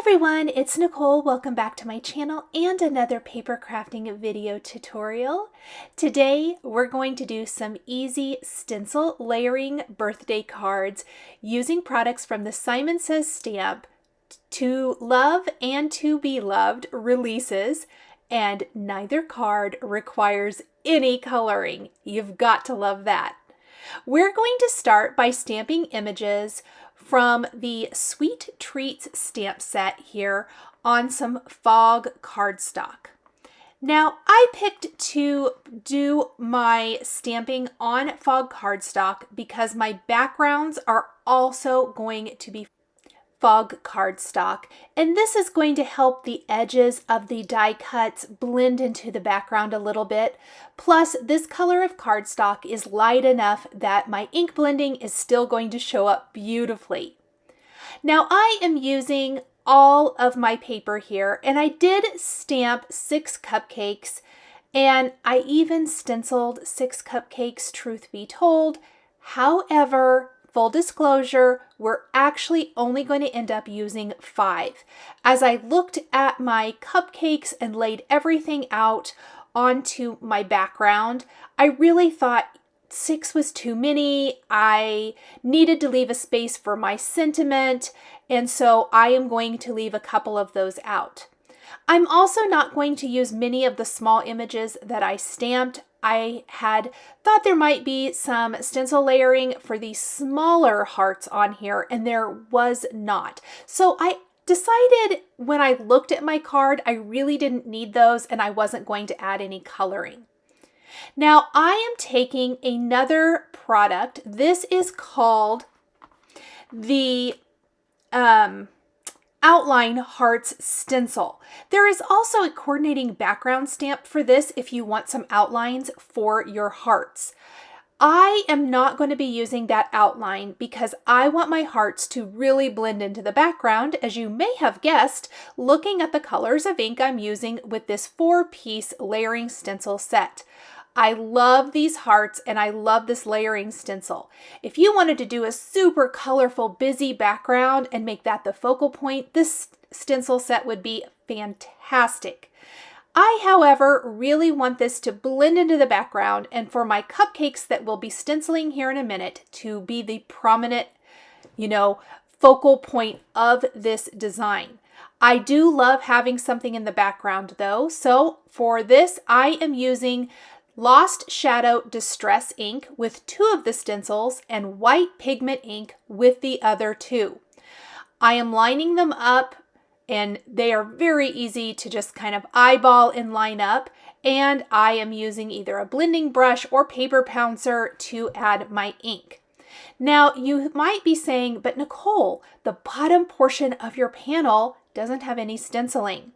everyone, it's Nicole. Welcome back to my channel and another paper crafting video tutorial. Today we're going to do some easy stencil layering birthday cards using products from the Simon Says stamp, To Love and To Be Loved releases, and neither card requires any coloring. You've got to love that. We're going to start by stamping images from the Sweet Treats stamp set here on some fog cardstock. Now, I picked to do my stamping on fog cardstock because my backgrounds are also going to be fog cardstock, and this is going to help the edges of the die cuts blend into the background a little bit. Plus, this color of cardstock is light enough that my ink blending is still going to show up beautifully. Now, I am using all of my paper here, and I did stamp 6 cupcakes, and I even stenciled 6 cupcakes, truth be told. However, full disclosure, we're actually only going to end up using 5. As I looked at my cupcakes and laid everything out onto my background, I really thought 6 was too many. I needed to leave a space for my sentiment, and so I am going to leave a couple of those out. I'm also not going to use many of the small images that I stamped. I had thought there might be some stencil layering for the smaller hearts on here, and there was not. So I decided when I looked at my card, I really didn't need those, and I wasn't going to add any coloring. Now I am taking another product. This is called the Outline Hearts Stencil. There is also a coordinating background stamp for this if you want some outlines for your hearts. I am not going to be using that outline because I want my hearts to really blend into the background, as you may have guessed, looking at the colors of ink I'm using with this 4-piece layering stencil set. I love these hearts and I love this layering stencil. If you wanted to do a super colorful, busy background and make that the focal point, this stencil set would be fantastic. I, however, really want this to blend into the background and for my cupcakes that we'll be stenciling here in a minute to be the prominent, focal point of this design. I do love having something in the background though, so for this I am using Lost Shadow Distress ink with 2 of the stencils and white pigment ink with the other 2. I am lining them up, and they are very easy to just kind of eyeball and line up, and I am using either a blending brush or paper pouncer to add my ink. Now you might be saying, but Nicole, the bottom portion of your panel doesn't have any stenciling.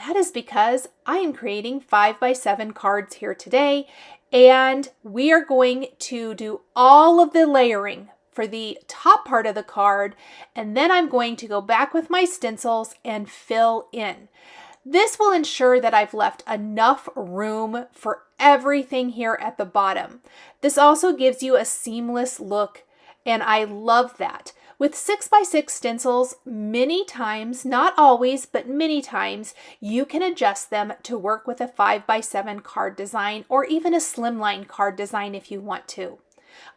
That is because I am creating 5x7 cards here today, and we are going to do all of the layering for the top part of the card, and then I'm going to go back with my stencils and fill in. This will ensure that I've left enough room for everything here at the bottom. This also gives you a seamless look, and I love that. With 6x6 stencils, many times, not always, but many times, you can adjust them to work with a 5x7 card design or even a slimline card design if you want to.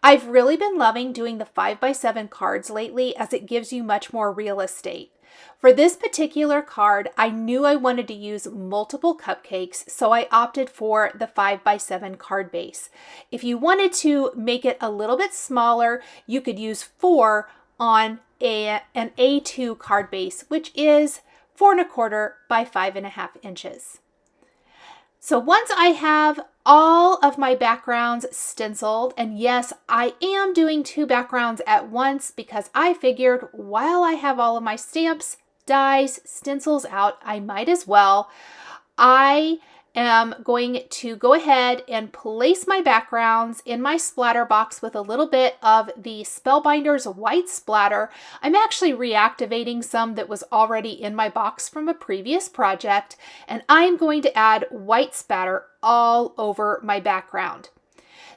I've really been loving doing the 5x7 cards lately as it gives you much more real estate. For this particular card, I knew I wanted to use multiple cupcakes, so I opted for the 5x7 card base. If you wanted to make it a little bit smaller, you could use 4 on an A2 card base, which is 4 1/4 by 5.5 inches. So once I have all of my backgrounds stenciled, and yes, I am doing 2 backgrounds at once because I figured while I have all of my stamps, dies, stencils out, I might as well. I am going to go ahead and place my backgrounds in my splatter box with a little bit of the Spellbinder's white splatter. I'm actually reactivating some that was already in my box from a previous project, and I'm going to add white spatter all over my background.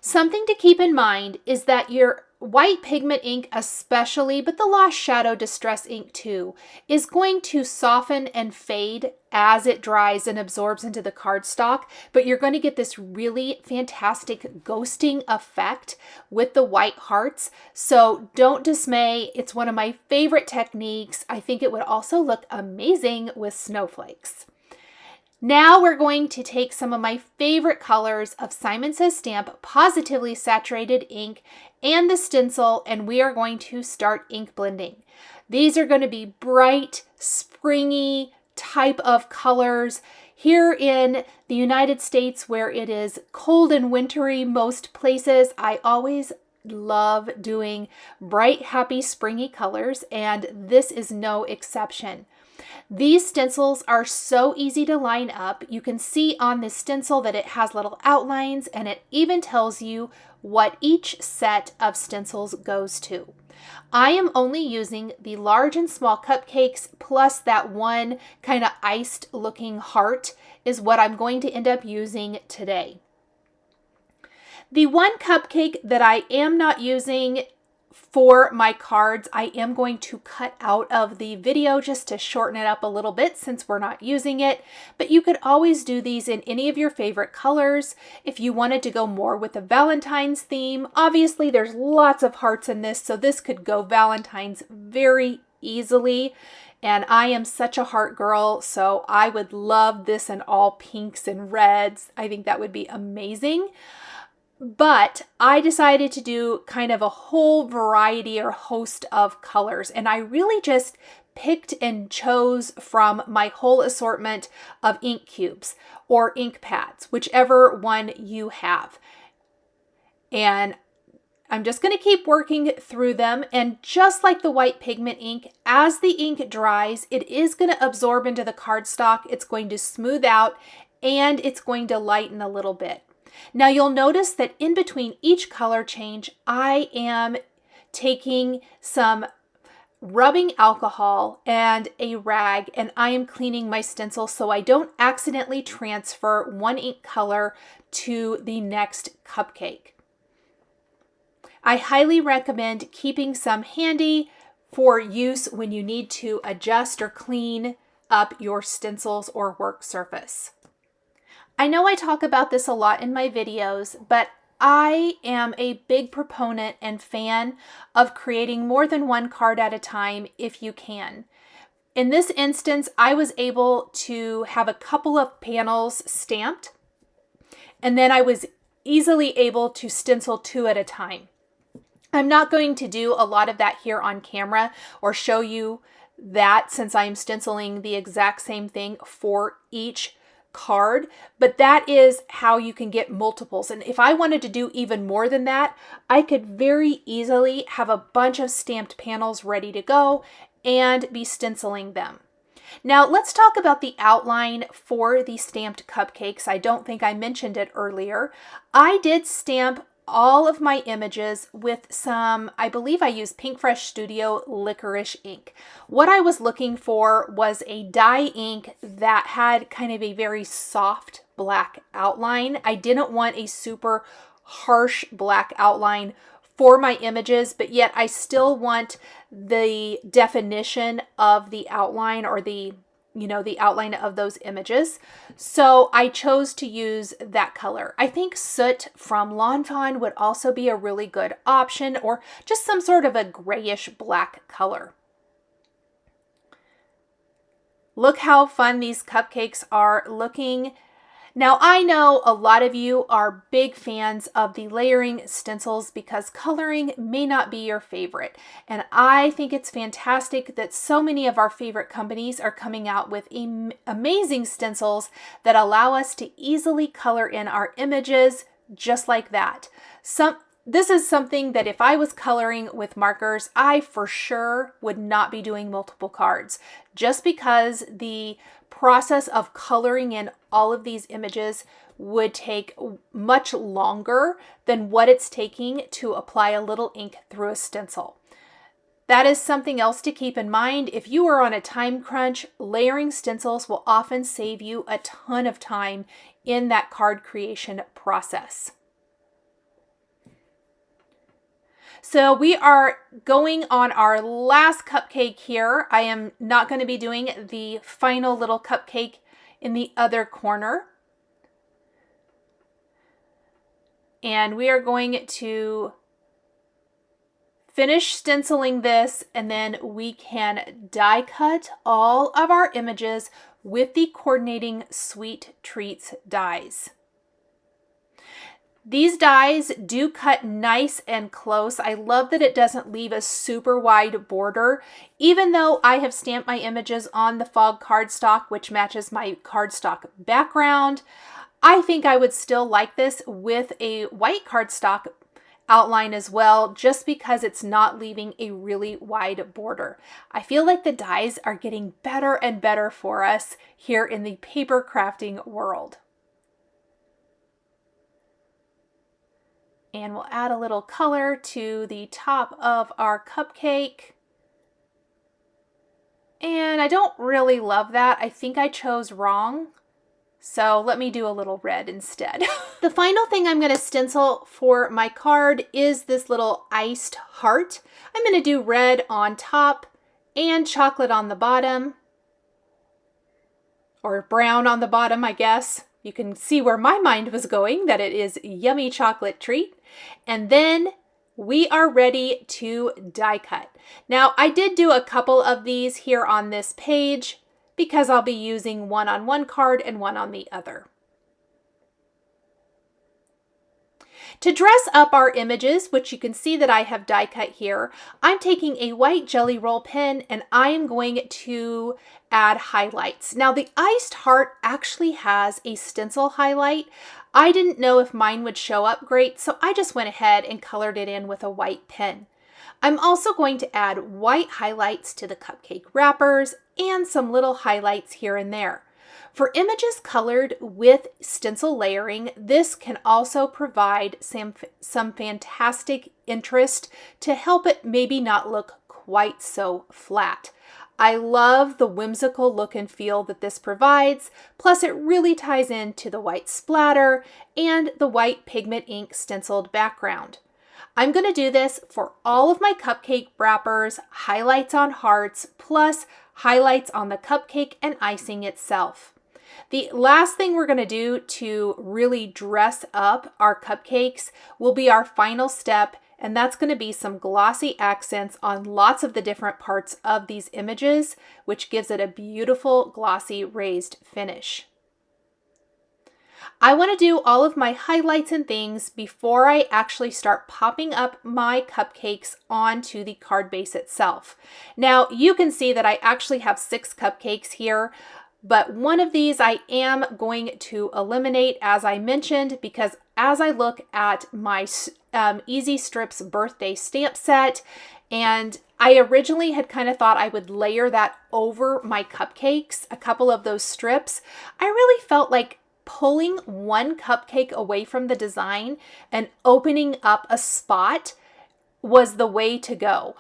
Something to keep in mind is that your white pigment ink especially, but the Lost Shadow Distress ink too, is going to soften and fade as it dries and absorbs into the cardstock, but you're going to get this really fantastic ghosting effect with the white hearts. So don't dismay. It's one of my favorite techniques. I think it would also look amazing with snowflakes. Now we're going to take some of my favorite colors of Simon Says Stamp Positively Saturated ink and the Stencil, and we are going to start ink blending. These are going to be bright, springy type of colors. Here in the United States, where it is cold and wintry most places, I always love doing bright, happy, springy colors, and this is no exception. These stencils are so easy to line up. You can see on this stencil that it has little outlines, and it even tells you what each set of stencils goes to. I am only using the large and small cupcakes plus that one kind of iced looking heart is what I'm going to end up using today. The one cupcake that I am not using for my cards, I am going to cut out of the video just to shorten it up a little bit since we're not using it, but you could always do these in any of your favorite colors. If you wanted to go more with the Valentine's theme, obviously there's lots of hearts in this, so this could go Valentine's very easily. And I am such a heart girl, so I would love this in all pinks and reds. I think that would be amazing. But I decided to do kind of a whole variety or host of colors, and I really just picked and chose from my whole assortment of ink cubes or ink pads, whichever one you have. And I'm just going to keep working through them, and just like the white pigment ink, as the ink dries, it is going to absorb into the cardstock, it's going to smooth out, and it's going to lighten a little bit. Now you'll notice that in between each color change, I am taking some rubbing alcohol and a rag, and I am cleaning my stencil so I don't accidentally transfer one ink color to the next cupcake. I highly recommend keeping some handy for use when you need to adjust or clean up your stencils or work surface. I know I talk about this a lot in my videos, but I am a big proponent and fan of creating more than one card at a time if you can. In this instance, I was able to have a couple of panels stamped, and then I was easily able to stencil 2 at a time. I'm not going to do a lot of that here on camera or show you that since I'm stenciling the exact same thing for each card, but that is how you can get multiples. And if I wanted to do even more than that, I could very easily have a bunch of stamped panels ready to go and be stenciling them. Now let's talk about the outline for the stamped cupcakes. I don't think I mentioned it earlier. I did stamp all of my images with some, I believe I used Pink Fresh Studio Licorice ink. What I was looking for was a dye ink that had kind of a very soft black outline. I didn't want a super harsh black outline for my images, but yet I still want the definition of the outline or the outline of those images. So I chose to use that color. I think Soot from Lawn Fawn would also be a really good option, or just some sort of a grayish black color. Look how fun these cupcakes are looking. Now I know a lot of you are big fans of the layering stencils because coloring may not be your favorite. And I think it's fantastic that so many of our favorite companies are coming out with amazing stencils that allow us to easily color in our images just like that. This is something that if I was coloring with markers, I for sure would not be doing multiple cards, just because the process of coloring in all of these images would take much longer than what it's taking to apply a little ink through a stencil. That is something else to keep in mind. If you are on a time crunch, layering stencils will often save you a ton of time in that card creation process. So we are going on our last cupcake here. I am not going to be doing the final little cupcake in the other corner. And we are going to finish stenciling this, and then we can die cut all of our images with the coordinating Sweet Treats dies. These dies do cut nice and close. I love that it doesn't leave a super wide border. Even though I have stamped my images on the fog cardstock, which matches my cardstock background, I think I would still like this with a white cardstock outline as well, just because it's not leaving a really wide border. I feel like the dies are getting better and better for us here in the paper crafting world. And we'll add a little color to the top of our cupcake. And I don't really love that. I think I chose wrong. So let me do a little red instead. The final thing I'm going to stencil for my card is this little iced heart. I'm going to do red on top and chocolate on the bottom. Or brown on the bottom, I guess. You can see where my mind was going, that it is yummy chocolate treat. And then we are ready to die cut. Now, I did do a couple of these here on this page because I'll be using one on one card and one on the other. To dress up our images, which you can see that I have die cut here, I'm taking a white Jelly Roll pen and I am going to add highlights. Now, the iced heart actually has a stencil highlight. I didn't know if mine would show up great, so I just went ahead and colored it in with a white pen. I'm also going to add white highlights to the cupcake wrappers and some little highlights here and there. For images colored with stencil layering, this can also provide some fantastic interest to help it maybe not look quite so flat. I love the whimsical look and feel that this provides, plus it really ties into the white splatter and the white pigment ink stenciled background. I'm going to do this for all of my cupcake wrappers, highlights on hearts, plus highlights on the cupcake and icing itself. The last thing we're going to do to really dress up our cupcakes will be our final step, and that's going to be some glossy accents on lots of the different parts of these images, which gives it a beautiful glossy raised finish. I want to do all of my highlights and things before I actually start popping up my cupcakes onto the card base itself. Now, you can see that I actually have 6 cupcakes here, but one of these I am going to eliminate, as I mentioned, because as I look at my Easy Strips birthday stamp set, and I originally had kind of thought I would layer that over my cupcakes, a couple of those strips, I really felt like pulling one cupcake away from the design and opening up a spot was the way to go.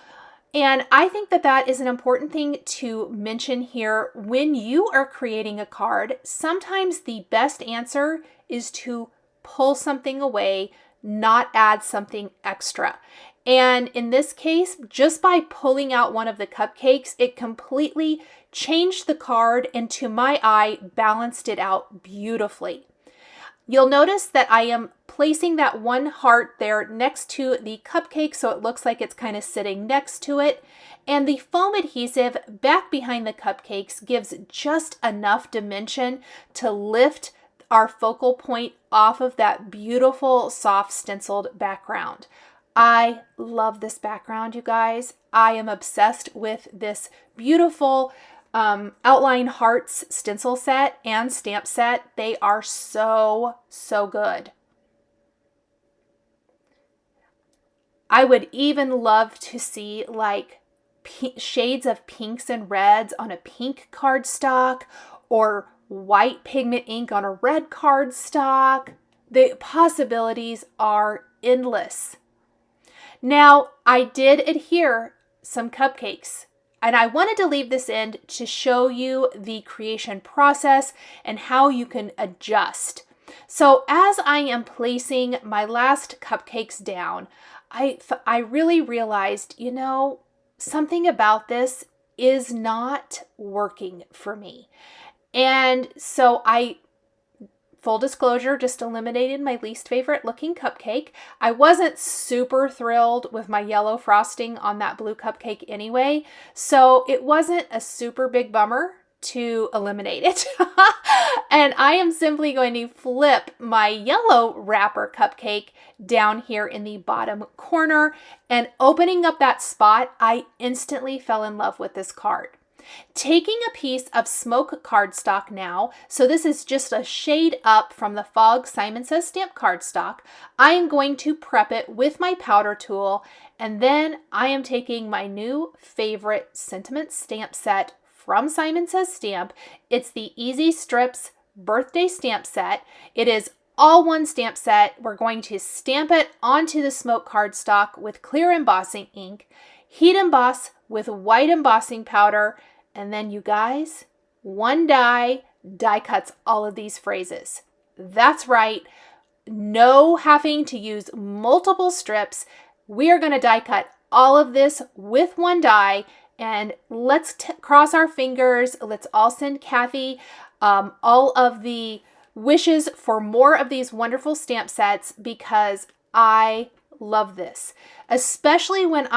And I think that that is an important thing to mention here. When you are creating a card, sometimes the best answer is to pull something away, not add something extra. And in this case, just by pulling out one of the cupcakes, it completely changed the card and, to my eye, balanced it out beautifully. You'll notice that I am placing that one heart there next to the cupcake, so it looks like it's kind of sitting next to it. And the foam adhesive back behind the cupcakes gives just enough dimension to lift our focal point off of that beautiful soft stenciled background. I love this background, you guys. I am obsessed with this beautiful outline hearts stencil set and stamp set. They are so good. I would even love to see like shades of pinks and reds on a pink cardstock, or white pigment ink on a red cardstock. The possibilities are endless. Now, I did adhere some cupcakes, and I wanted to leave this in to show you the creation process and how you can adjust. So as I am placing my last cupcakes down, I really realized, something about this is not working for me. And so full disclosure, just eliminated my least favorite looking cupcake. I wasn't super thrilled with my yellow frosting on that blue cupcake anyway, so it wasn't a super big bummer to eliminate it. And I am simply going to flip my yellow wrapper cupcake down here in the bottom corner, and opening up that spot, I instantly fell in love with this card. Taking a piece of smoke cardstock now, so this is just a shade up from the Fog Simon Says stamp cardstock, I am going to prep it with my powder tool, and then I am taking my new favorite sentiment stamp set from Simon Says Stamp. It's the Easy Strips birthday stamp set. It is all one stamp set. We're going to stamp it onto the smoke cardstock with clear embossing ink, heat emboss with white embossing powder, and then you guys, one die cuts all of these phrases. That's right, no having to use multiple strips. We are going to die cut all of this with one die, and let's cross our fingers. Let's all send Kathy all of the wishes for more of these wonderful stamp sets, because I love this, especially when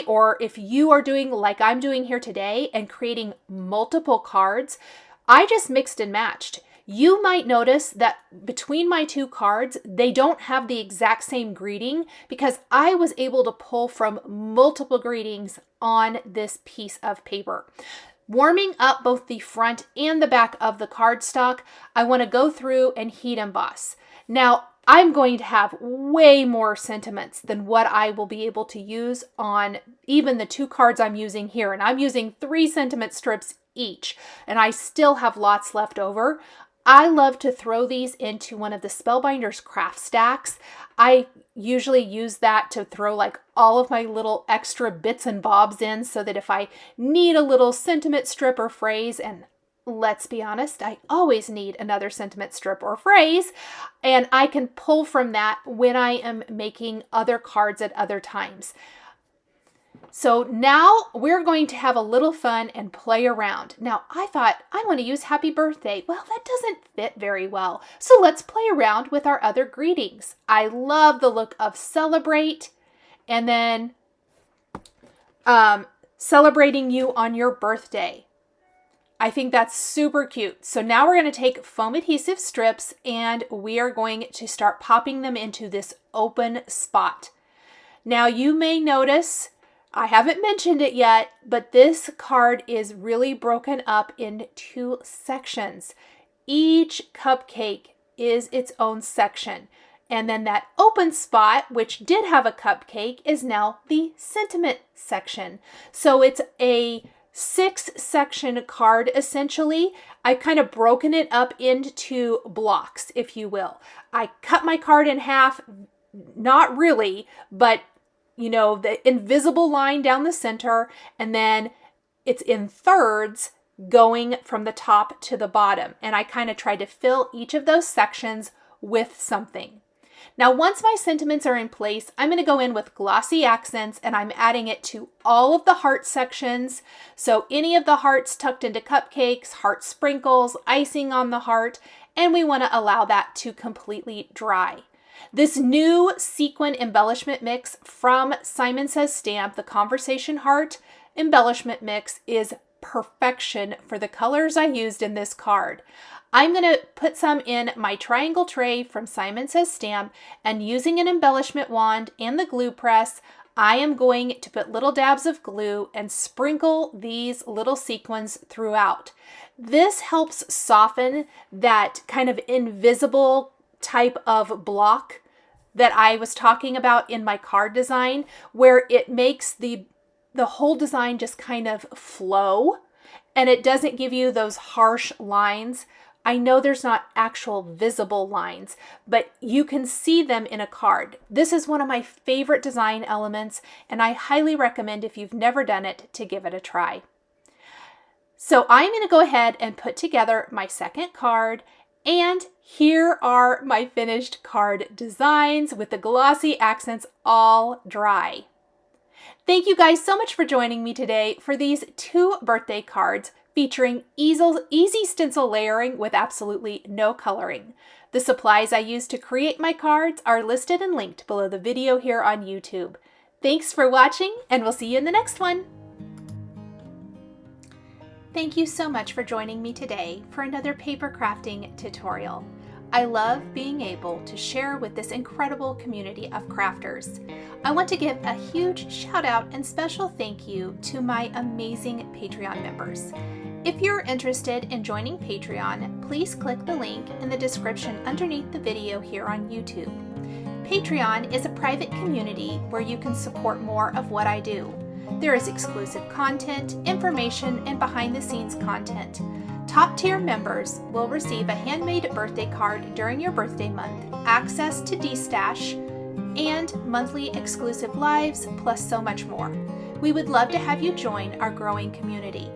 or if you are doing like I'm doing here today and creating multiple cards. I just mixed and matched. You might notice that between my two cards, they don't have the exact same greeting because I was able to pull from multiple greetings on this piece of paper. Warming up both the front and the back of the cardstock, I want to go through and heat emboss. Now, I'm going to have way more sentiments than what I will be able to use on even the two cards I'm using here. And I'm using 3 sentiment strips each, and I still have lots left over. I love to throw these into one of the Spellbinders craft stacks. I usually use that to throw like all of my little extra bits and bobs in, so that if I need a little sentiment strip or phrase, and let's be honest, I always need another sentiment strip or phrase, and I can pull from that when I am making other cards at other times. So now we're going to have a little fun and play around. Now I thought I want to use happy birthday. Well, that doesn't fit very well. So let's play around with our other greetings. I love the look of celebrate, and then celebrating you on your birthday. I think that's super cute. So now we're going to take foam adhesive strips and we are going to start popping them into this open spot. Now you may notice, I haven't mentioned it yet, but this card is really broken up in 2 sections. Each cupcake is its own section. And then that open spot, which did have a cupcake, is now the sentiment section. So it's a 6-section card, essentially. I kind of broken it up into blocks, if you will. I cut my card in half, not really, but the invisible line down the center, and then it's in thirds going from the top to the bottom. And I kind of tried to fill each of those sections with something. Now, once my sentiments are in place, I'm going to go in with glossy accents, and I'm adding it to all of the heart sections. So any of the hearts tucked into cupcakes, heart sprinkles, icing on the heart, and we want to allow that to completely dry. This new sequin embellishment mix from Simon Says Stamp, the Conversation Heart embellishment mix, is perfection for the colors I used in this card. I'm going to put some in my triangle tray from Simon Says Stamp, and using an embellishment wand and the glue press, I am going to put little dabs of glue and sprinkle these little sequins throughout. This helps soften that kind of invisible type of block that I was talking about in my card design, where it makes the whole design just kind of flow, and it doesn't give you those harsh lines. I know there's not actual visible lines, but you can see them in a card. This is one of my favorite design elements, and I highly recommend, if you've never done it, to give it a try. So I'm going to go ahead and put together my second card, And here are my finished card designs with the glossy accents all dry. Thank you guys so much for joining me today for these 2 birthday cards featuring easy stencil layering with absolutely no coloring. The supplies I used to create my cards are listed and linked below the video here on YouTube. Thanks for watching, and we'll see you in the next one. Thank you so much for joining me today for another paper crafting tutorial. I love being able to share with this incredible community of crafters. I want to give a huge shout out and special thank you to my amazing Patreon members. If you're interested in joining Patreon, please click the link in the description underneath the video here on YouTube. Patreon is a private community where you can support more of what I do. There is exclusive content, information, and behind-the-scenes content. Top-tier members will receive a handmade birthday card during your birthday month, access to D-Stash, and monthly exclusive lives, plus so much more. We would love to have you join our growing community.